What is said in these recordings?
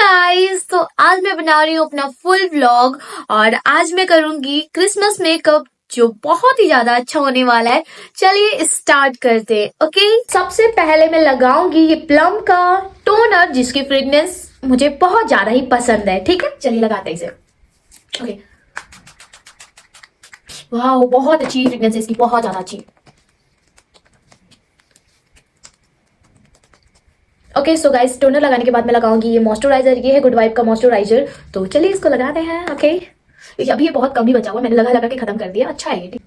Guys, तो आज मैं बना रही हूँ अपना फुल व्लॉग और आज मैं करूंगी क्रिसमस मेकअप जो बहुत ही ज्यादा अच्छा होने वाला है। चलिए स्टार्ट करते हैं। ओके, सबसे पहले मैं लगाऊंगी ये प्लम का टोनर जिसकी फ्रेग्रेंस मुझे बहुत ज्यादा ही पसंद है। ठीक है, चलिए लगाते हैं इसे। ओके, वाह बहुत अच्छी फ्रेग्रेंस है इसकी, बहुत ज्यादा अच्छी। ओके सो गाइस, टोनर लगाने के बाद मैं लगाऊंगी ये मॉइस्चराइजर। ये है गुड वाइब का मॉइस्चराइजर। तो चलिए इसको लगाते हैं। ओके, अभी ये बहुत कम ही बचा हुआ, मैंने लगा लगा के खत्म कर दिया। अच्छा है ये।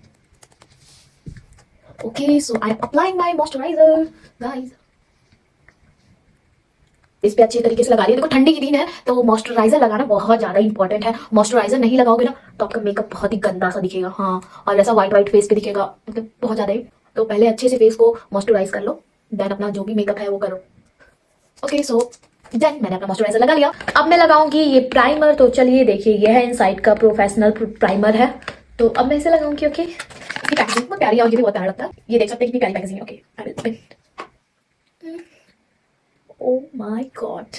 Okay so I am applying my moisturiser guys. इस पे अच्छे तरीके से लगा लिया। देखो ठंडी की दिन है तो मॉइस्चराइजर लगाना बहुत ज्यादा इंपॉर्टेंट है। मॉइस्चराइजर नहीं लगाओगे ना तो आपका मेकअप बहुत ही गंदा सा दिखेगा। हाँ, और ऐसा व्हाइट व्हाइट फेस पे दिखेगा, मतलब बहुत ज्यादा ही। तो पहले अच्छे से फेस को मॉइस्चराइज कर लो, देन अपना जो भी मेकअप है वो करो। ओके सो देन मैंने अपना मॉइस्चराइजर लगा लिया। अब मैं लगाऊंगी ये प्राइमर। तो चलिए देखिए, ये है इनसाइड का प्रोफेशनल प्राइमर है। तो अब मैं इसे लगाऊंगी। ओके, इसकी पैकेजिंग बहुत प्यारी है और ये भी बहुत प्यारा लगता है। ये देख सकते हैं कितनी प्यारी पैकेजिंग है। Okay, I will open. Oh my God,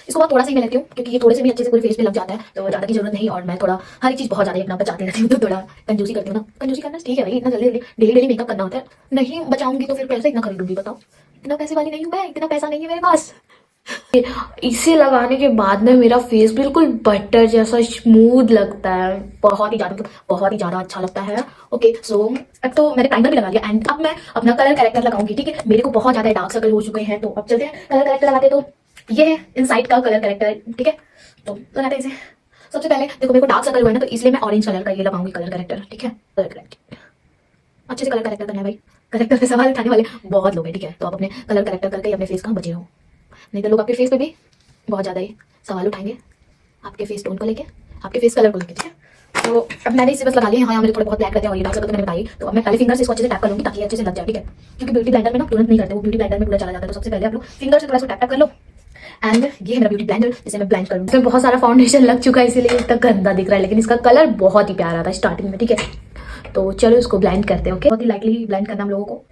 इसको बहुत थोड़ा सा ही मैं लेती हूँ क्योंकि ये थोड़े से भी अच्छे से पूरे फेस पे लग जाता है, तो ज्यादा की जरूरत नहीं। और मैं थोड़ा हर एक चीज बहुत ज्यादा ही अपना बचाती रहती हूँ, तो थोड़ा कंजूसी करती हूँ ना। कंजूसी करना ठीक है भाई, इतना जल्दी जल्दी डेली डेली मेकअप करना होता है। नहीं बचाऊंगी तो फिर पैसे इतना खरीदूंगी, बताओ। इतना पैसे वाली नहीं हूँ मैं, इतना पैसा नहीं है मेरे पास। इसे लगाने के बाद में मेरा फेस बिल्कुल बटर जैसा स्मूथ लगता है, बहुत ही ज्यादा, मतलब बहुत ही ज्यादा अच्छा लगता है। ओके सो अब तो मैंने प्राइमर भी लगा लिया एंड अब मैं अपना कलर करेक्टर लगाऊंगी। ठीक है, मेरे को बहुत ज्यादा डार्क सर्कल हो चुके हैं, तो अब चलते हैं कलर करेक्टर लगाते हैं। तो ये है इनसाइड का कलर करेक्टर। ठीक है, तो लगाते हैं इसे। सबसे पहले देखो मेरे को डार्क सर्कल हुआ है ना, तो इसलिए मैं ऑरेंज कलर का ये लगाऊंगी कलर करेक्टर। ठीक है, कलर करेक्टर अच्छे से कलर करेक्टर करना है भाई। करेक्टर पे सवाल उठाने वाले बहुत लोग हैं। ठीक है, तो आप अपने कलर करेक्टर करके ही अपने फेस का बचे हो, नहीं तो लोग आपके फेस पे भी बहुत ज़्यादा ही सवाल उठाएंगे आपके फेस टोन को लेके, आपके फेस कलर को लेके। ठीक है, तो अब मैंने इसे बस लगा लिया। यहाँ मेरे थोड़े बहुत ब्लैक रहते हैं और ये डार्क सर्कल तो मैंने बताई। तो अब मैं पहले फिंगर से इसको अच्छे से टैप कर लूँगी ताकि अच्छे से लग जाए। ठीक है, क्योंकि ब्यूटी ब्लेंडर में ना तुरंत नहीं करते, वो ब्यूटी ब्लेंडर में पूरा चला जाता है। तो सबसे पहले आप लोग फिंगर से थोड़ा सा टैप टैप कर लो। एंड ये है मेरा ब्यूटी ब्लेंडर जिसे मैं ब्लेंड करूँगी। इसमें बहुत सारा फाउंडेशन लग चुका है इसीलिए इतना गंदा दिख रहा है, लेकिन इसका कलर बहुत ही प्यारा था स्टार्टिंग में। ठीक है, तो चलो इसको ब्लेंड करते हैं। ओके, बहुत ही लाइटली ब्लेंड करना हम लोगों को,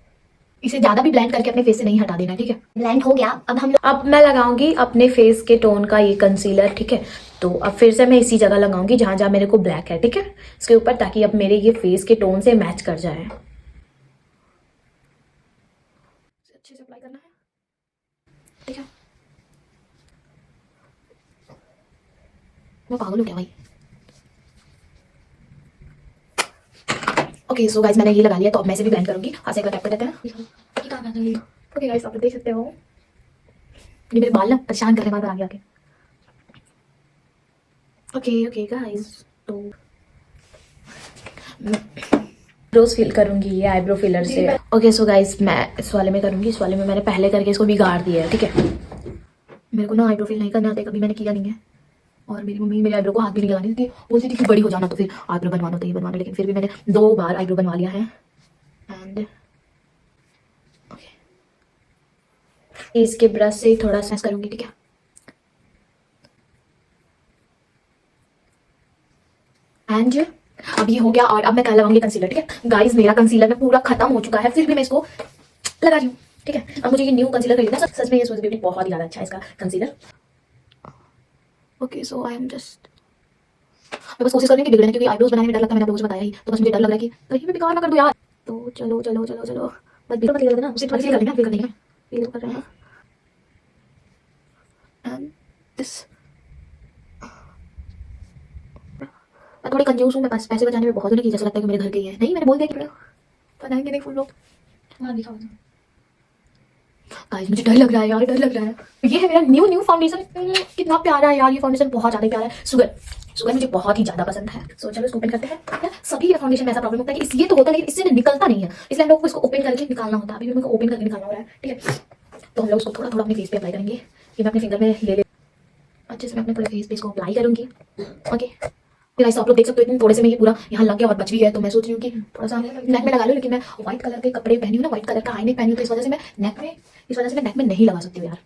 इसे ज्यादा भी ब्लेंड करके अपने फेस से नहीं हटा देना। ठीक है, ब्लेंड हो गया। अब मैं लगाऊंगी अपने फेस के टोन का ये कंसीलर। ठीक है, तो अब फिर से मैं इसी जगह लगाऊंगी जहां जहां मेरे को ब्लैक है। ठीक है, इसके ऊपर, ताकि अब मेरे ये फेस के टोन से मैच कर जाए। अच्छे से अप्लाई करना है। ठीक है, मैं पागल हूँ क्या भाई। ओके सो गाइस, मैंने ये लगा लिया। तो अब मैं इसे भी ब्लेंड करूंगी। हाथ से एक बार टैप कर देते हैं। ओके गाइस, आप देख सकते हो ये मेरे बाल ना परेशान कर रहे हैं बार-बार आगे आके। ओके ओके गाइस, तो रोज फिल करूंगी ये आईब्रो फिलर से। ओके सो गाइस, मैं इस वाले में करूंगी। इस वाले में मैंने पहले करके इसको बिगाड़ दिया है। ठीक है, मेरे को ना आईब्रो फिल नहीं करना आता, कभी मैंने किया नहीं है। और मेरी मम्मी मेरे आईब्रो को हाथ भी नहीं लगाने देती, बोलती थी कि बड़ी हो जाना तो फिर आईब्रो बनवाना, तो ये बनवाना। लेकिन फिर भी मैंने 2 बार आईब्रो बनवा लिया है। एंड इसके ब्रश से थोड़ा सा करूंगी। ठीक है, एंड अब ये हो गया और अब मैं कलर लगाऊंगी कंसीलर। ठीक है गाइस, मेरा कंसीलर में पूरा खत्म हो चुका है, फिर भी मैं इसको लगा रही हूँ। ठीक है, अब मुझे ये न्यू कंसीलर खरीदना। सच में ये सूरज ब्यूटी बहुत ही ज्यादा अच्छा है इसका concealer. Okay so I am just, मैं बस कोशिश कर रही हूँ कि बिगड़ने, क्योंकि आईब्रोज बनाने में डर लगता है। मैंने आप लोगों से बताया ही, तो बस मुझे डर लग रहा है कि कहीं भी बेकार ना कर दूं यार। तो चलो चलो चलो चलो, बस बिल्कुल मत कर देना, उसे थोड़ी सी कर लेना, फिर कर देंगे। फील कर रहे हैं एंड दिस। मैं थोड़ी कंजूस हूँ, मैं पैसे बचाने में बहुत उन्हें जैसा लगता है कि मेरे घर के ही है। नहीं, मैंने बोल दिया कि बनाएंगे नहीं फुल लोग। हाँ दिखाओ गाइस, मुझे डर लग रहा है यार, डर लग रहा है। ये है मेरा न्यू फाउंडेशन। कितना प्यारा है यार, ये फाउंडेशन बहुत ज्यादा प्यारा है। शुगर शुगर मुझे बहुत ही ज्यादा पसंद है। सो चलो इसको ओपन करते हैं। यार सभी फाउंडेशन में ऐसा प्रॉब्लम होता है कि ये तो होता है लेकिन इससे निकलता नहीं है, इसलिए हम लोग को इसको ओपन करके निकालना होता है। अभी मेरे को ओपन करके निकालना हो रहा है। ठीक है, तो हम लोग इसको थोड़ा थोड़ा अपने फेस पे अप्लाई करेंगे। ये मैं अपने फिंगर में ले अच्छे से मैं अपने पूरे फेस पे इसको अप्लाई करूंगी। ओके गाइस, आप लोग देख सकते हो इतने थोड़े से में ये पूरा यहाँ लग गया और बच भी गया। तो मैं सोच रही हूँ कि थोड़ा सा नेक में लगा लूँ, लेकिन मैं व्हाइट कलर के कपड़े पहनी हूँ ना, व्हाइट कलर का हाई नेक पहनी हूँ, तो इस वजह से मैं नेक में नहीं लगा सकती हूँ यार।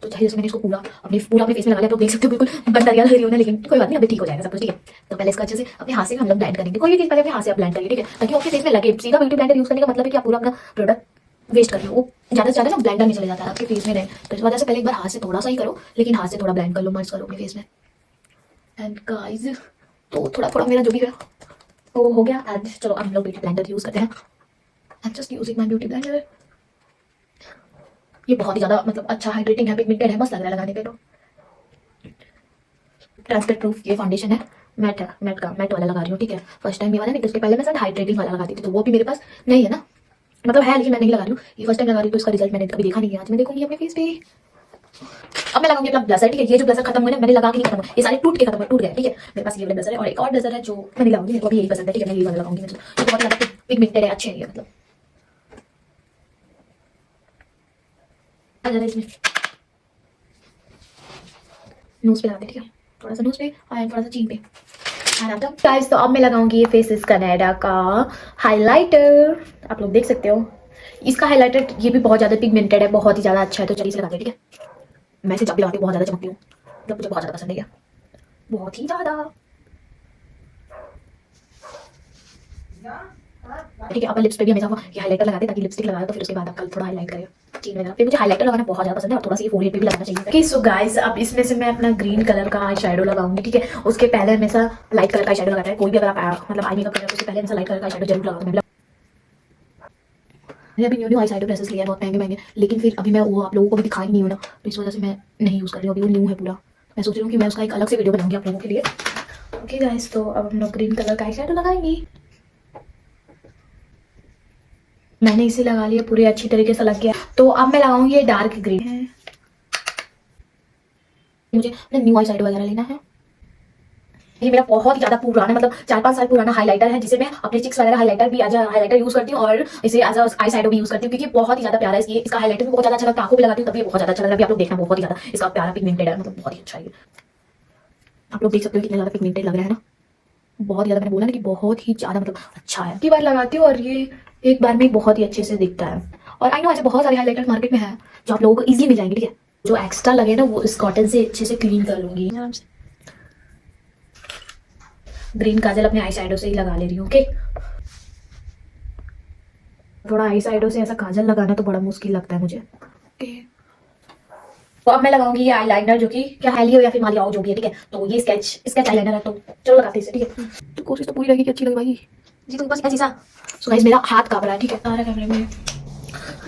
तो चाहिए जैसे मैंने इसको पूरा अपने फेस में लगा लिया। तो देख सकते हो बिल्कुल बंदरिया लग रही हूँ ना, लेकिन कोई बात नहीं, अभी ठीक हो जाएगा सब कुछ। ठीक है, तो पहले इसको अच्छे से अपने हाथ से हम लोग ब्लेंड करेंगे। कोई भी चीज़ पहले अपने हाथ से आप ब्लेंड करिए। ठीक है, ताकि आपके फेस में लगे। सीधा ब्यूटी ब्लेंडर यूज करने का मतलब है कि आप पूरा अपना प्रोडक्ट वेस्ट कर रही हूँ, वो ज़्यादा से ज़्यादा ना ब्लेंडर में चले जाता है, आपके फेस में रहे, तो इस वजह से पहले एक बार हाथ से थोड़ा सा ही करो, लेकिन हाथ से थोड़ा ब्लेंड कर लो, मर्ज करो अपने फेस में। एंड गाइस तो थोड़ा थोड़ा मेरा जो भी है वो हो गया। एंड चलो अब हम लोग ब्यूटी ब्लेंडर यूज़ करते हैं। I am just using my beauty blender. ये बहुत ही ज़्यादा मतलब अच्छा हाइड्रेटिंग है, पिगमेंटेड है, मस्त लग रहा है लगाने पे। तो ट्रांसपेरेंट प्रूफ ये फाउंडेशन है, मैट वाला लगा रही हूँ, ठीक है। फर्स्ट टाइम ये वाला, नहीं तो उसके पहले मैं शायद हाइड्रेटिंग वाला लगाती थी, तो वो भी मेरे पास नहीं है ना, मतलब है लेकिन मैं नहीं लगा रही हूँ, ये फर्स्ट टाइम लगा रही हूँ, तो इसका रिजल्ट मैंने कभी देखा नहीं है। आज मैं देखूंगी अपने फेस पे। अब मैं लगाऊंगी अपना ब्लशर, ठीक है। ये जो ब्लशर खत्म हुए ना, मैंने लगा के नहीं खत्म हुए, ये सारे टूट के खत्म हुए, टूट गए, ठीक है। मेरे पास ये वाला ब्लशर है और एक और ब्लशर है जो मैं नहीं लगाऊंगी, मेरे को भी यही पसंद है, ठीक है। मैं ये वाला लगाऊंगी, मतलब ये बहुत ज़्यादा पिगमेंटेड है, अच्छे है ये, मतलब आ जाता है इसमें। नोज पे लगाते, ठीक है, थोड़ा सा नोज पे और थोड़ा सा चीन पे। गाइस तो अब मैं लगाऊंगी ये फेसेस कनाडा का हाइलाइटर, आप लोग देख सकते हो। इसका हाइलाइटर ये भी बहुत ज़्यादा पिगमेंटेड है, बहुत ही ज़्यादा अच्छा है, तो चलिए इसे लगाते हैं, ठीक है। मैं इसे जब भी लगाती हूँ बहुत ज़्यादा चमकती हूँ, मतलब मुझे बहुत ज़्यादा पसंद है ये, बहुत ही ज़्यादा, ठीक है। अब लिप्स पे भी हमेशा ये हाइलाइटर लगाते हैं, ताकि लिपस्टिक लगाए तो फिर उसके बाद आप कल थोड़ा हाईलाइट करें चीन वगैरह पे। मुझे हाइलाइटर लगाना बहुत ज़्यादा पसंद है, और थोड़ा सा ये फोरहेड पे भी लगाना चाहिए। ओके सो गाइस अब इसमें से मैं अपना ग्रीन कलर का आई शेडो लगाऊंगी, ठीक है। उसके पहले हमेशा लाइट कलर का आई शेडो लगाता है कोई भी, अगर आप मतलब आई मेकअप कर रहे हो तो उससे पहले हमेशा लाइट कलर का आई शेडो जरूर लगाता हूँ। मैंने अभी न्यू आई शेडो ड्रेसेस लिया है, बहुत महंगे महंगे, लेकिन फिर अभी मैं वो आप लोगों को भी दिखाई नहीं हूँ ना, तो इस वजह से मैं नहीं यूज़ कर रही हूँ, अभी वो न्यू है पूरा। मैं सोच रही हूँ कि मैं उसका एक अलग से वीडियो बनाऊंगी आप लोगों के लिए। ओके गाइस तो अब हम लोग ग्रीन कलर का आई शेडो लगाएंगे। मैंने इसे लगा लिया पूरे अच्छी तरीके से लग गया, तो अब मैं लगाऊंगी ये डार्क ग्रीन है। मुझे न्यू आई शेडो वगैरह लेना है। ये मेरा बहुत ही ज़्यादा पुराना, मतलब 4-5 साल पुराना हाइलाइटर है, जिसे मैं अपने चिक्स वगैरह हाइलाइटर भी एज हाइलाइटर यूज़ करती हूँ, और इसे एज आई शेडो भी यूज़ करती हूँ, क्योंकि बहुत ही ज़्यादा प्यारा है। इसका हाइलाइटर भी बहुत ज़्यादा अच्छा लगता है, आंखों पे लगाती हूँ तभी बहुत ज़्यादा अच्छा लग रहा है। आप लोग देखना, बहुत ही ज़्यादा इसका प्यारा पिगमेंटेड है, मतलब बहुत ही अच्छा है। आप लोग देख सकते हो कितना ज़्यादा पिगमेंटेड लग रहा है ना, बहुत ज़्यादा, मैंने बोला ना कि बहुत ही ज़्यादा मतलब अच्छा है। की बार लगाती हूँ और ये एक बार में बहुत ही अच्छे से दिखता है। और आई नो ऐसे बहुत सारे हाइलाइटर मार्केट में है जो आप लोगों को ईजिली मिल जाएंगे, ठीक है। जो एक्स्ट्रा लगे ना वो इस कॉटन से अच्छे से क्लीन कर लूंगी आराम से। ग्रीन काजल अपने आई शेडो से ही लगा ले रही हूँ, ओके। थोड़ा आई शेडो से ऐसा काजल लगाना तो बड़ा मुश्किल लगता है मुझे, ओके। तो अब मैं लगाऊंगी ये आईलाइनर, जो कि क्या हैलियो या फिर मालियाओ जो भी है, ठीक है। तो ये स्केच आईलाइनर है, तो चलो लगाते हैं इसे, ठीक है। तो कोशिश तो पूरी रहेगी कि अच्छी लगे भाई जी, तो बस ऐसी सा। सो गाइस मेरा हाथ कांप रहा है, ठीक है, सारा कैमरे में।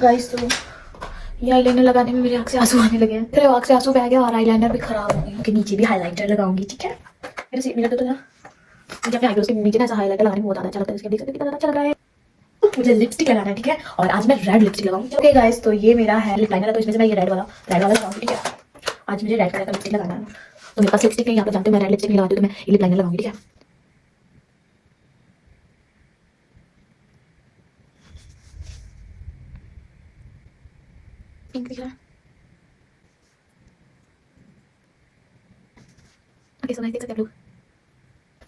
गाइस तो ये आईलाइनर लगाने में मेरे आँख से आंसू आने लगे हैं, फिर आँख से आंसू बह गया और आईलाइनर भी खराब हो गई। के नीचे भी हाईलाइटर लगाऊंगी, ठीक है। मेरा सीट मिला तो ना, मुझे अपने आईब्रोज के नीचे ना ऐसा हाईलाइटर लगाने में बहुत ज़्यादा अच्छा लगता है। इसके देख सकते हो कितना ज़्यादा अच्छा लग रहा है। मुझे लिपस्टिक लगाना है, ठीक है, और आज मैं रेड लिपस्टिक लगाऊंगी। ओके गाइस तो ये मेरा है लिप लाइनर है, तो इसमें से मैं ये रेड वाला लगाऊंगी, ठीक है। आज मुझे रेड कलर का लिपस्टिक लगाना है, तो मेरे पास लिपस्टिक नहीं, आप लोग जानते हो मैं रेड लिपस्टिक नहीं लगाती हूँ, तो मैं ये लिप लाइनर लगाऊंगी, ठीक है। पिंक दिख रहा है, ओके सो गाइस देख सकते हैं आप लोग।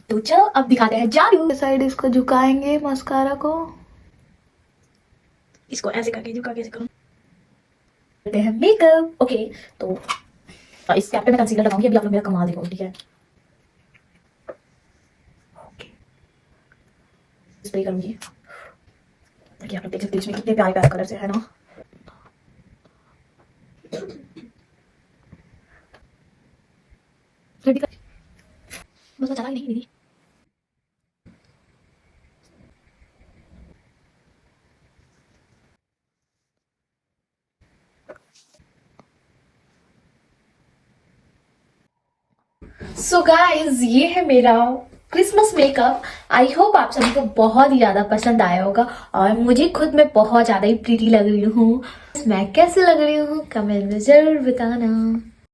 तो चलो अब दिखाते हैं जादू। साइड इसको झुकाएंगे मस्कारा को, इसको ऐसे करके झुका के करते हैं मेकअप, ओके। तो इस कैप पे मैं कंसीलर लगाऊंगी, अभी आप लोग मेरा कमाल देखो, ठीक है। स्प्रे करूंगी, ताकि आप लोग देख सकते हैं इसमें कितने प्यारे प्यारे कलर से है ना। बस चला नहीं दीदी। सो गाइज ये है मेरा क्रिसमस मेकअप। आई होप आप सभी को बहुत ही ज़्यादा पसंद आया होगा, और मुझे खुद में बहुत ज़्यादा ही प्रीटी लग रही हूँ। मैं कैसे लग रही हूँ कमेंट में ज़रूर बताना।